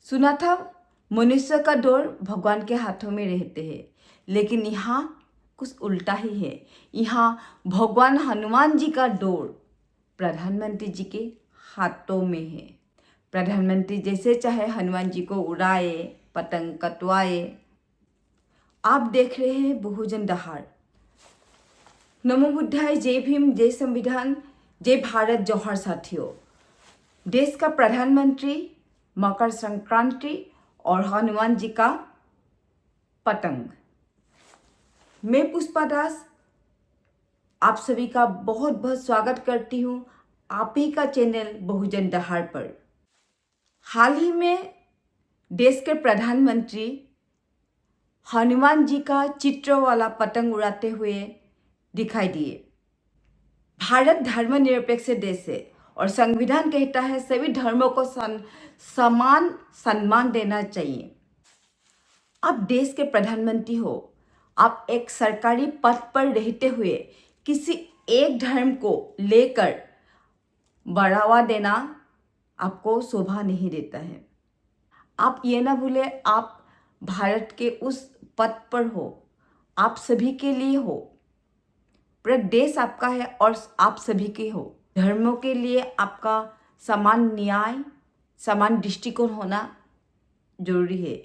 सुना था मनुष्य का डोर भगवान के हाथों में रहते हैं, लेकिन यहाँ कुछ उल्टा ही है। यहाँ भगवान हनुमान जी का डोर प्रधानमंत्री जी के हाथों में है। प्रधानमंत्री जैसे चाहे हनुमान जी को उड़ाए, पतंग कटवाए। आप देख रहे हैं बहुजन दहाड़। नमो बुद्धाय, जय भीम, जय संविधान, जय भारत, जौहर साथियों। देश का प्रधानमंत्री, मकर संक्रांति और हनुमान जी का पतंग। मैं पुष्पा दास आप सभी का बहुत बहुत स्वागत करती हूँ आप ही का चैनल बहुजन दहाड़ पर। हाल ही में देश के प्रधानमंत्री हनुमान जी का चित्र वाला पतंग उड़ाते हुए दिखाई दिए। भारत धर्मनिरपेक्ष देश है और संविधान कहता है सभी धर्मों को समान सम्मान देना चाहिए। आप देश के प्रधानमंत्री हो, आप एक सरकारी पद पर रहते हुए किसी एक धर्म को लेकर बढ़ावा देना आपको शोभा नहीं देता है। आप ये ना भूले, आप भारत के उस पद पर हो, आप सभी के लिए हो। पूरा देश आपका है और आप सभी के हो। धर्मों के लिए आपका समान न्याय, समान दृष्टिकोण होना जरूरी है।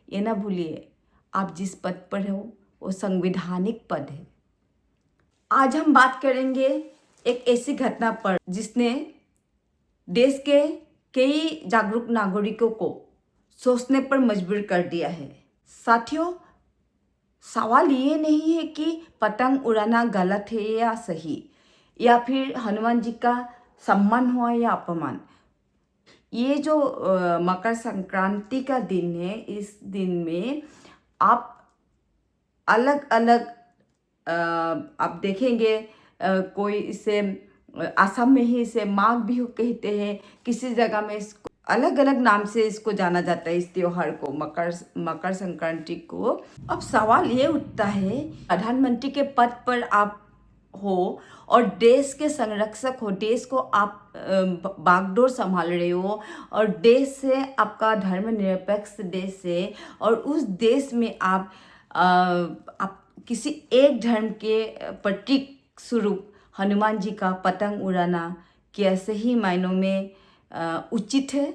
ये ना भूलिए, आप जिस पद पर हो वो संवैधानिक पद है। आज हम बात करेंगे एक ऐसी घटना पर जिसने देश के कई जागरूक नागरिकों को सोचने पर मजबूर कर दिया है। साथियों, सवाल ये नहीं है कि पतंग उड़ाना गलत है या सही, या फिर हनुमान जी का सम्मान हुआ या अपमान। ये जो मकर संक्रांति का दिन है, इस दिन में आप अलग अलग आप देखेंगे, कोई इसे असम में ही इसे माघ बिहू कहते हैं, किसी जगह में इसको अलग अलग नाम से इसको जाना जाता है, इस त्योहार को, मकर संक्रांति को। अब सवाल ये उठता है, प्रधानमंत्री के पद पर आप हो और देश के संरक्षक हो, देश को आप बागडोर संभाल रहे हो और देश से आपका धर्मनिरपेक्ष देश है और उस देश में आप किसी एक धर्म के प्रतीक स्वरूप हनुमान जी का पतंग उड़ाना क्या सही मायनों में उचित है?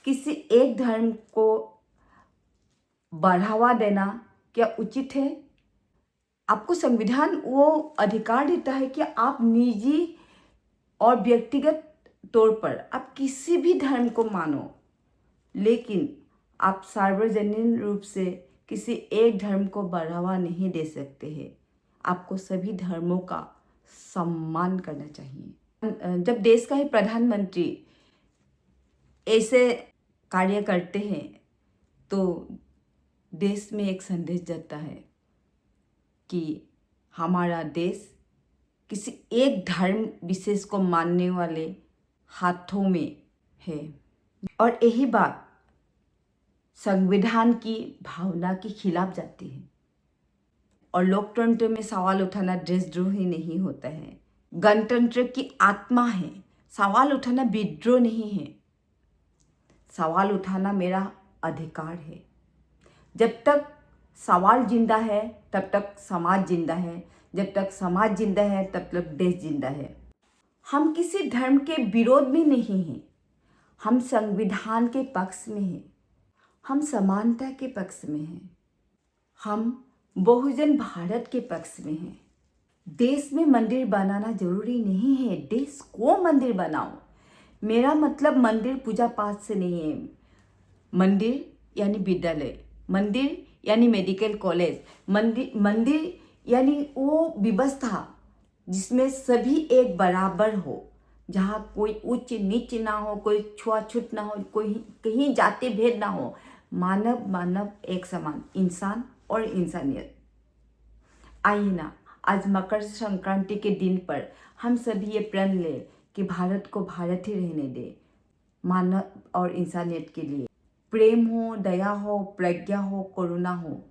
किसी एक धर्म को बढ़ावा देना क्या उचित है? आपको संविधान वो अधिकार देता है कि आप निजी और व्यक्तिगत तौर पर आप किसी भी धर्म को मानो, लेकिन आप सार्वजनिक रूप से किसी एक धर्म को बढ़ावा नहीं दे सकते हैं। आपको सभी धर्मों का सम्मान करना चाहिए। जब देश का ही प्रधानमंत्री ऐसे कार्य करते हैं तो देश में एक संदेश जाता है कि हमारा देश किसी एक धर्म विशेष को मानने वाले हाथों में है और यही बात संविधान की भावना के खिलाफ जाती है। और लोकतंत्र में सवाल उठाना देशद्रोह ही नहीं होता है, गणतंत्र की आत्मा है। सवाल उठाना विद्रोह नहीं है, सवाल उठाना मेरा अधिकार है। जब तक सवाल जिंदा है तब तक समाज जिंदा है, जब तक समाज जिंदा है तब तक देश जिंदा है। हम किसी धर्म के विरोध में नहीं हैं, हम संविधान के पक्ष में हैं, हम समानता के पक्ष में हैं, हम बहुजन भारत के पक्ष में हैं। देश में मंदिर बनाना जरूरी नहीं है, देश को मंदिर बनाओ। मेरा मतलब मंदिर पूजा पाठ से नहीं है। मंदिर यानी विद्यालय, मंदिर यानी मेडिकल कॉलेज, मंदिर यानी वो व्यवस्था जिसमें सभी एक बराबर हो, जहाँ कोई उच्च नीच ना हो, कोई छुआछूत ना हो, कोई कहीं जाति भेद ना हो, मानव एक समान, इंसान और इंसानियत। आइए ना, आज मकर संक्रांति के दिन पर हम सभी ये प्रण ले कि भारत को भारत ही रहने दे, मानव और इंसानियत के लिए प्रेम हो, दया हो, प्रज्ञा हो, करुणा हो।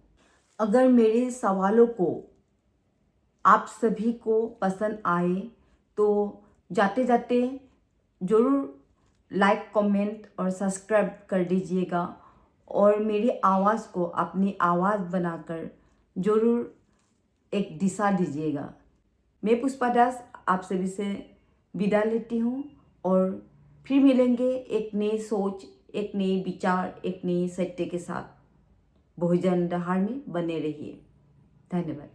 अगर मेरे सवालों को आप सभी को पसंद आए तो जाते जाते ज़रूर लाइक, कमेंट और सब्सक्राइब कर दीजिएगा और मेरी आवाज़ को अपनी आवाज़ बनाकर ज़रूर एक दिशा दीजिएगा। मैं पुष्पा दास आप सभी से विदा लेती हूँ और फिर मिलेंगे एक नई सोच, एक नई विचार, एक नई सत्य के साथ। बहुजन आधार में बने रहिए। धन्यवाद।